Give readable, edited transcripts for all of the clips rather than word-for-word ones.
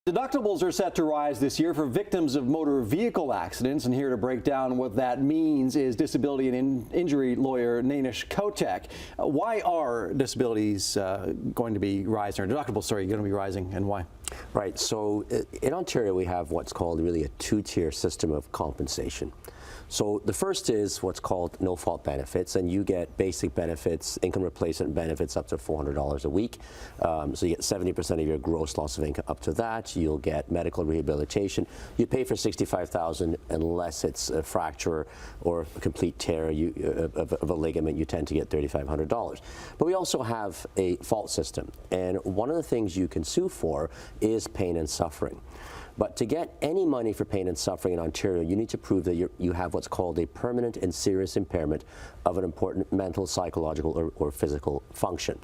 Deductibles are set to rise this year for victims of motor vehicle accidents, and here to break down what that means is disability and injury lawyer Nainesh Kotak. Why are disabilities going to be rising, or deductibles, sorry, going to be rising, and why? Right, so in Ontario we have what's called really a two-tier system of compensation. So the first is what's called no-fault benefits, and you get basic benefits, income replacement benefits up to $400 a week. So you get 70% of your gross loss of income up to that. You'll get medical rehabilitation. You pay for $65,000 unless it's a fracture or a complete tear of a ligament. You tend to get $3,500. But we also have a fault system, and one of the things you can sue for is pain and suffering. But to get any money for pain and suffering in Ontario, you need to prove that you have what's called a permanent and serious impairment of an important mental, psychological, or physical function.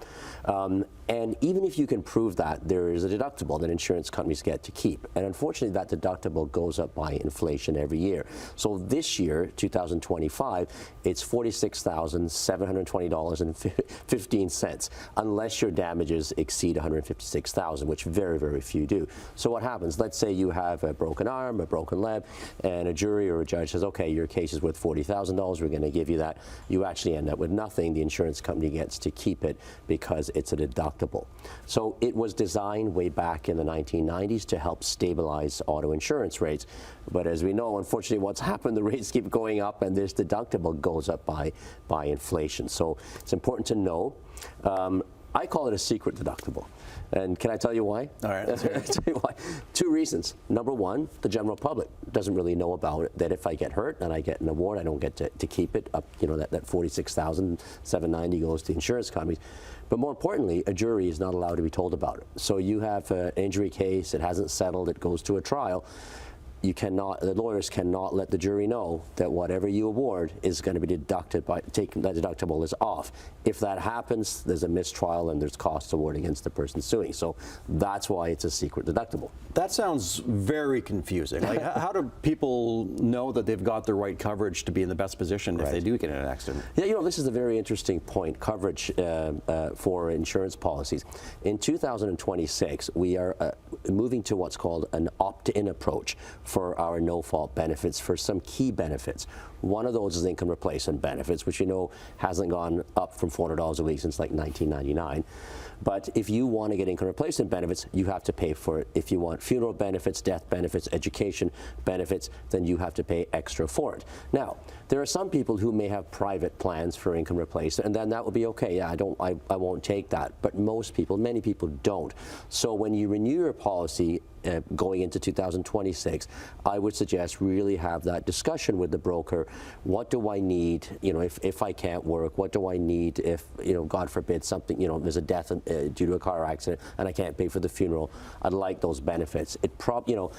And even if you can prove that, there is a deductible that insurance companies get to keep. And unfortunately, that deductible goes up by inflation every year. So this year, 2025, it's $46,720.15, unless your damages exceed $156,000, which very, very few do. So what happens? Let's say you have a broken arm, a broken leg, and a jury or a judge says, okay, your case is worth $40,000, we're going to give you that. You actually end up with nothing. The insurance company gets to keep it because it's a deductible. So it was designed way back in the 1990s to help stabilize auto insurance rates. But as we know, unfortunately, what's happened, the rates keep going up and this deductible goes up by inflation. So it's important to know. I call it a secret deductible. And can I tell you why? All right, let's hear it. I'll tell you why. Two reasons. Number one, the general public doesn't really know about it, that if I get hurt and I get an award, I don't get to keep it up, you know, that $46,790 goes to insurance companies. But more importantly, a jury is not allowed to be told about it. So you have an injury case, it hasn't settled, it goes to a trial. You cannot, the lawyers cannot let the jury know that whatever you award is going to be deducted by taking that deductible is off. If that happens, there's a mistrial and there's costs award against the person suing. So that's why it's a secret deductible. That sounds very confusing. Like, how do people know that they've got the right coverage to be in the best position if they do get in an accident? Yeah, you know, this is a very interesting point, coverage for insurance policies. In 2026, we are moving to what's called an opt-in approach for our no-fault benefits for some key benefits. One of those is income replacement benefits, which you know hasn't gone up from $400 a week since like 1999. But if you want to get income replacement benefits, you have to pay for it. If you want funeral benefits, death benefits, education benefits, then you have to pay extra for it. Now, there are some people who may have private plans for income replacement, and then that will be okay. Yeah, I won't take that. But most people, many people don't. So when you renew your policy going into 2026, I would suggest really have that discussion with the broker. What do I need, you know, if I can't work? What do I need if, you know, God forbid something, you know, there's a death due to a car accident and I can't pay for the funeral? I'd like those benefits. You know,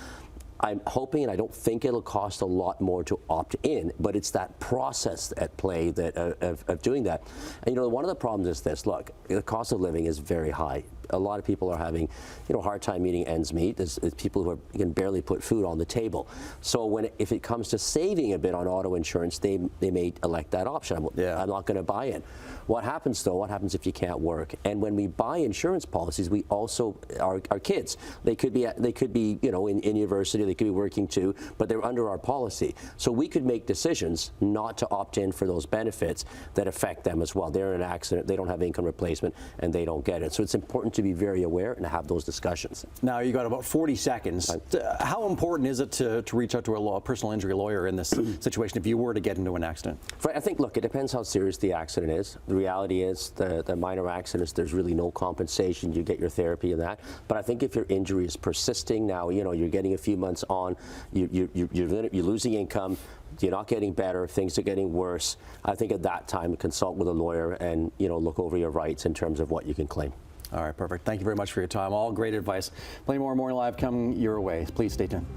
I'm hoping, and I don't think it'll cost a lot more to opt in, but it's that process at play that of doing that. And you know, one of the problems is this. Look, the cost of living is very high. A lot of people are having, you know, hard time meeting ends meet. There's people who can barely put food on the table. So if it comes to saving a bit on auto insurance, they may elect that option. I'm not going to buy it. What happens though? What happens if you can't work? And when we buy insurance policies, we also our kids. They could be you know in university. They could be working too, but they're under our policy. So we could make decisions not to opt in for those benefits that affect them as well. They're in an accident. They don't have income replacement, and they don't get it. So it's important to be very aware and have those discussions. Now, you got about 40 seconds. How important is it to reach out to a personal injury lawyer in this situation if you were to get into an accident? Right, I think, look, it depends how serious the accident is. The reality is the minor accidents, there's really no compensation. You get your therapy and that. But I think if your injury is persisting now, you know, you're getting a few months on, you're losing income, you're not getting better, things are getting worse. I think at that time, consult with a lawyer and, you know, look over your rights in terms of what you can claim. All right, perfect. Thank you very much for your time. All great advice. Plenty more Morning Live coming your way. Please stay tuned.